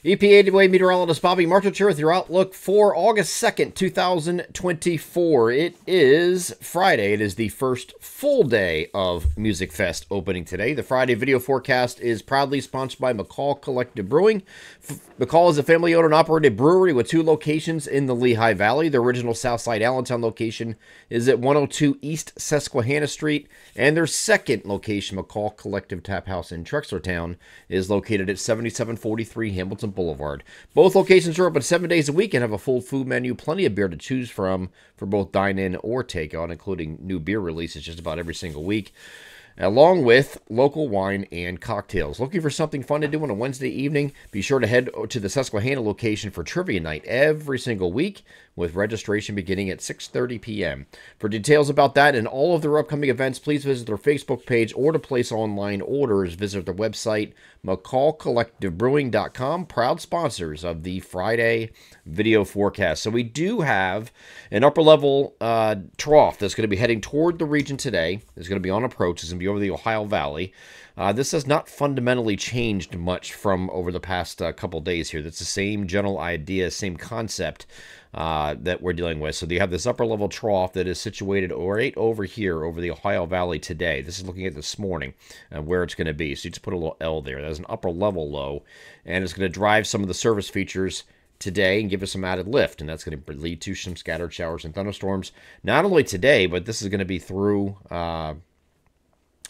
EPAWA meteorologist Bobby Martich here with your outlook for August 2nd, 2024. It is Friday. It is the first full day of Music Fest opening today. The Friday video forecast is proudly sponsored by McCall Collective Brewing. McCall is a family-owned and operated brewery with 2 locations in the Lehigh Valley. The original Southside Allentown location is at 102 East Susquehanna Street, and their second location, McCall Collective Tap House in Trexlertown, is located at 7743 Hamilton Boulevard. Both locations are open 7 days a week and have a full food menu, plenty of beer to choose from for both dine-in or takeout, including new beer releases just about every single week, along with local wine and cocktails. Looking for something fun to do on a Wednesday evening? Be sure to head to the Susquehanna location for trivia night every single week, with registration beginning at 6:30 p.m. For details about that and all of their upcoming events, please visit their Facebook page, or to place online orders, visit their website, mccallcollectivebrewing.com, proud sponsors of the Friday video forecast. So we do have an upper-level trough that's going to be heading toward the region today. It's going to be on approach. It's going to be over the Ohio Valley. This has not fundamentally changed much from over the past couple days here. That's the same general idea, same concept that we're dealing with. So you have this upper-level trough that is situated right over here, over the Ohio Valley today. This is looking at this morning where it's going to be. So you just put a little L there. That's an upper-level low, and it's going to drive some of the surface features today and give us some added lift, and that's going to lead to some scattered showers and thunderstorms. Not only today, but this is going to be through...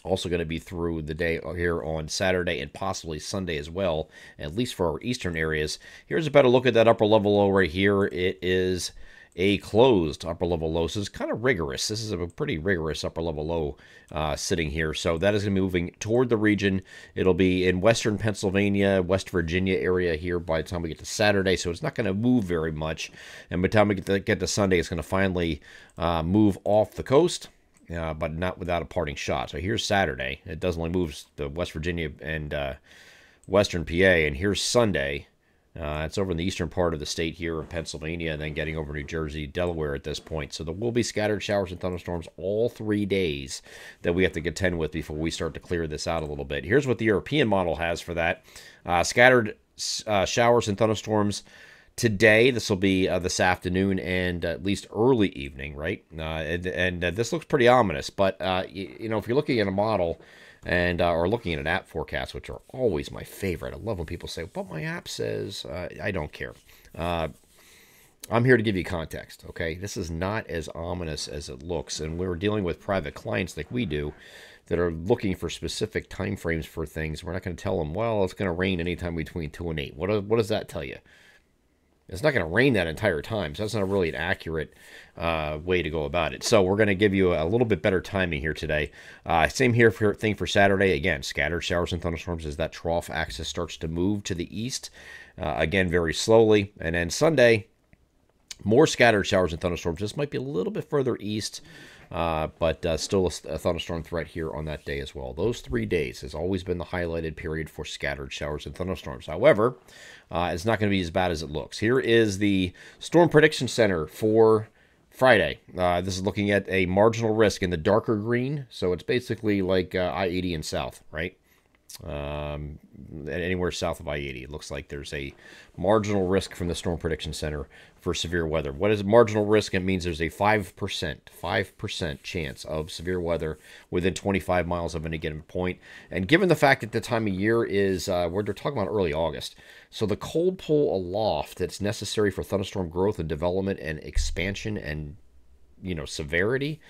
also going to be through the day here on Saturday and possibly Sunday as well, at least for our eastern areas. Here's a better look at that upper level low right here. It is a closed upper level low, so it's kind of rigorous. This is a pretty rigorous upper level low sitting here. So that is going to be moving toward the region. It'll be in western Pennsylvania, West Virginia area here by the time we get to Saturday, so it's not going to move very much. And by the time we get to Sunday, it's going to finally move off the coast. But not without a parting shot. So here's Saturday. It does only move to West Virginia and western PA. And here's Sunday. It's over in the eastern part of the state here in Pennsylvania, and then getting over New Jersey, Delaware at this point. So there will be scattered showers and thunderstorms all 3 days that we have to contend with before we start to clear this out a little bit. Here's what the European model has for that. Scattered showers and thunderstorms today. This will be this afternoon and at least early evening, right? And this looks pretty ominous. But you know, if you're looking at a model and or looking at an app forecast, which are always my favorite. I love when people say, "But my app says," I don't care. I'm here to give you context. Okay, this is not as ominous as it looks, and we're dealing with private clients like we do that are looking for specific time frames for things. We're not going to tell them, "Well, it's going to rain anytime between 2 and 8." What does that tell you? It's not going to rain that entire time, so that's not really an accurate way to go about it. So we're going to give you a little bit better timing here today. Same thing for Saturday. Again, scattered showers and thunderstorms as that trough axis starts to move to the east. Again, very slowly. And then Sunday, more scattered showers and thunderstorms. This might be a little bit further east, but still a thunderstorm threat here on that day as well. Those 3 days has always been the highlighted period for scattered showers and thunderstorms. However, it's not going to be as bad as it looks. Here is the Storm Prediction Center for Friday. This is looking at a marginal risk in the darker green, so it's basically like I-80 and south, right? Anywhere south of I-80, it looks like there's a marginal risk from the Storm Prediction Center for severe weather. What is marginal risk? It means there's a 5% chance of severe weather within 25 miles of any given point. And given the fact that the time of year is, we're talking about early August, so the cold pull aloft that's necessary for thunderstorm growth and development and expansion and, you know, severity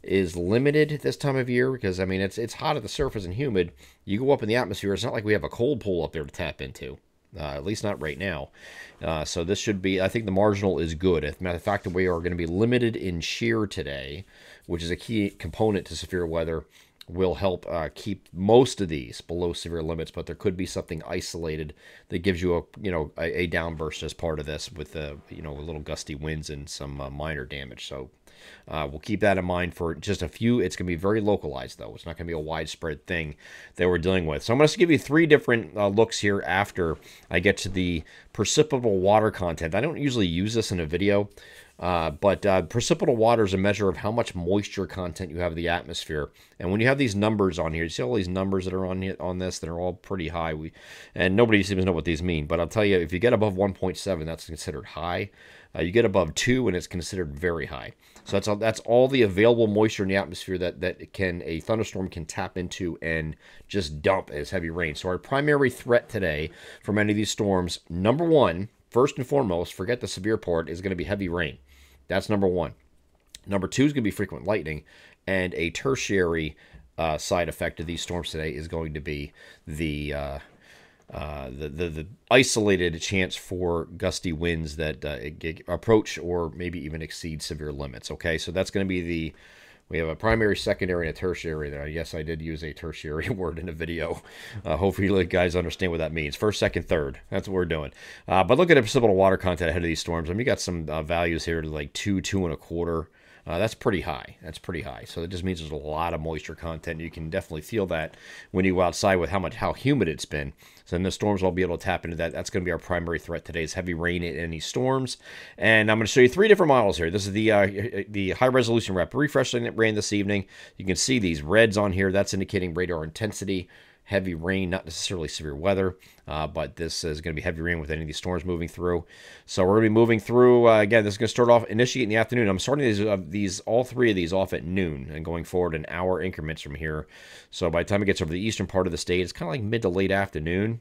is limited this time of year, because I mean it's hot at the surface and humid. You go up in the atmosphere, it's not like we have a cold pool up there to tap into, at least not right now. So this should be, I think the marginal is good. As a matter of fact, we are going to be limited in shear today, which is a key component to severe weather. Will help keep most of these below severe limits, but there could be something isolated that gives you a downburst as part of this with a little gusty winds and some minor damage. So we'll keep that in mind for just a few. It's going to be very localized, though. It's not going to be a widespread thing that we're dealing with. So I'm going to give you 3 different looks here after I get to the precipitable water content. I don't usually use this in a video, But precipitable water is a measure of how much moisture content you have in the atmosphere. And when you have these numbers on here, you see all these numbers that are on this that are all pretty high. And nobody seems to know what these mean. But I'll tell you, if you get above 1.7, that's considered high. You get above 2, and it's considered very high. So that's all the available moisture in the atmosphere that a thunderstorm can tap into and just dump as heavy rain. So our primary threat today from any of these storms, number one, first and foremost, forget the severe part, is going to be heavy rain. That's number one. Number two is going to be frequent lightning, and a tertiary side effect of these storms today is going to be the isolated chance for gusty winds that approach or maybe even exceed severe limits. Okay, so that's going to be we have a primary, secondary, and a tertiary there. Yes, I did use a tertiary word in a video. Hopefully you guys understand what that means. First, second, third. That's what we're doing. But look at the precipitable water content ahead of these storms. I mean, you got some values here to like 2, 2.25. That's pretty high. That's pretty high. So it just means there's a lot of moisture content. You can definitely feel that when you go outside with how humid it's been. So then the storms will be able to tap into that. That's going to be our primary threat today is heavy rain in any storms. And I'm going to show you 3 different models here. This is the high resolution rapid refreshing that ran this evening. You can see these reds on here. That's indicating radar intensity. Heavy rain, not necessarily severe weather, but this is going to be heavy rain with any of these storms moving through. So we're going to be moving through, again, this is going to start off, initiate in the afternoon. I'm starting all 3 of these off at noon and going forward in hour increments from here. So by the time it gets over the eastern part of the state, it's kind of like mid to late afternoon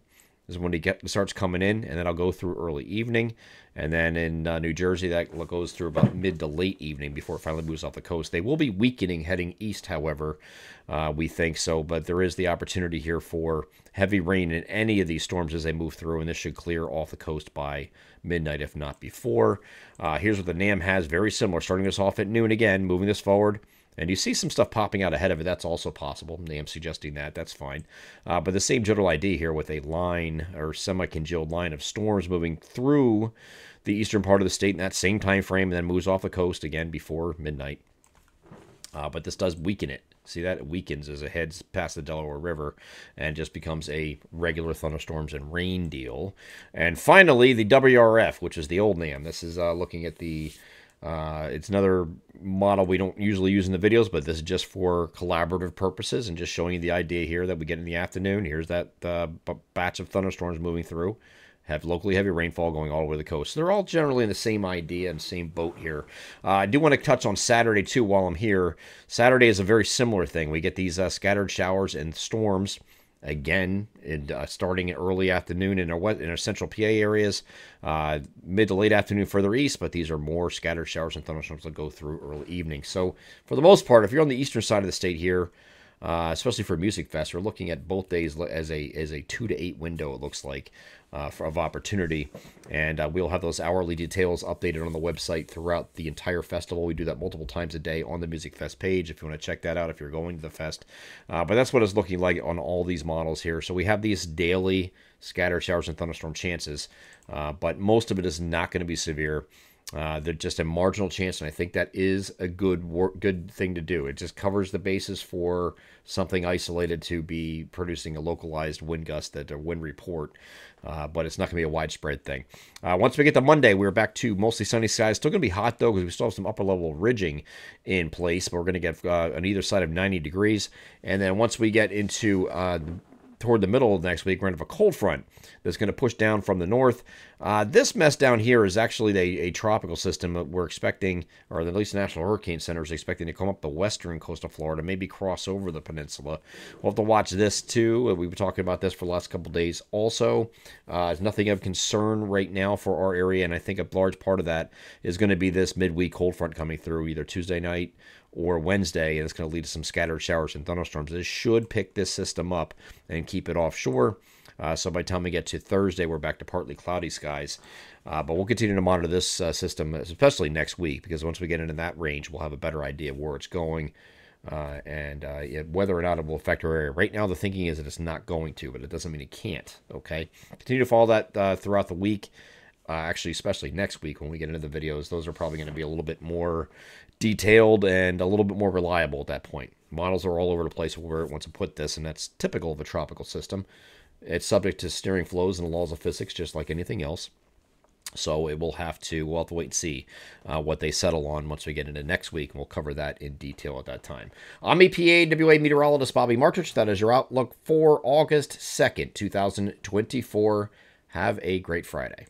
is when it starts coming in, and then I'll go through early evening. And then in New Jersey, that goes through about mid to late evening before it finally moves off the coast. They will be weakening heading east, however, we think so. But there is the opportunity here for heavy rain in any of these storms as they move through, and this should clear off the coast by midnight, if not before. Here's what the NAM has, very similar, starting us off at noon again, moving this forward. And you see some stuff popping out ahead of it. That's also possible. NAM suggesting that. That's fine. But the same general idea here with a line or semi-congealed line of storms moving through the eastern part of the state in that same time frame and then moves off the coast again before midnight. But this does weaken it. See that? It weakens as it heads past the Delaware River and just becomes a regular thunderstorms and rain deal. And finally, the WRF, which is the old NAM. This is looking at the... it's another model we don't usually use in the videos, but this is just for collaborative purposes and just showing you the idea here that we get in the afternoon. Here's that batch of thunderstorms moving through. Have locally heavy rainfall going all over the coast. So they're all generally in the same idea and same boat here. I do want to touch on Saturday, too, while I'm here. Saturday is a very similar thing. We get these scattered showers and storms. Again, starting early afternoon in our central PA areas, mid to late afternoon further east, but these are more scattered showers and thunderstorms that go through early evening. So for the most part, if you're on the eastern side of the state here, especially for Music Fest, we're looking at both days as a 2 to 8 window, it looks like, of opportunity. And we'll have those hourly details updated on the website throughout the entire festival. We do that multiple times a day on the Music Fest page if you want to check that out if you're going to the fest. But that's what it's looking like on all these models here. So we have these daily scattered showers and thunderstorm chances, but most of it is not going to be severe. They're just a marginal chance, and I think that is a good thing to do. It just covers the basis for something isolated to be producing a localized wind gust, a wind report, but it's not going to be a widespread thing. Once we get to Monday, we're back to mostly sunny skies. Still going to be hot, though, because we still have some upper-level ridging in place, but we're going to get on either side of 90 degrees. And then once we get into toward the middle of next week, we're going to have a cold front that's going to push down from the north. This mess down here is actually a tropical system that we're expecting, or at least the National Hurricane Center is expecting to come up the western coast of Florida, maybe cross over the peninsula. We'll have to watch this too. We've been talking about this for the last couple of days also. There's nothing of concern right now for our area, and I think a large part of that is going to be this midweek cold front coming through either Tuesday night or Wednesday, and it's going to lead to some scattered showers and thunderstorms. This should pick this system up and keep it offshore. So by the time we get to Thursday, we're back to partly cloudy skies. But we'll continue to monitor this system, especially next week, because once we get into that range, we'll have a better idea of where it's going and whether or not it will affect our area. Right now, the thinking is that it's not going to, but it doesn't mean it can't. Okay, continue to follow that throughout the week. Actually, especially next week when we get into the videos, those are probably going to be a little bit more detailed and a little bit more reliable at that point. Models are all over the place where it wants to put this, and that's typical of a tropical system. It's subject to steering flows and the laws of physics, just like anything else. So we'll have to wait and see what they settle on once we get into next week, and we'll cover that in detail at that time. I'm EPAWA meteorologist Bobby Martich. That is your outlook for August 2nd, 2024. Have a great Friday.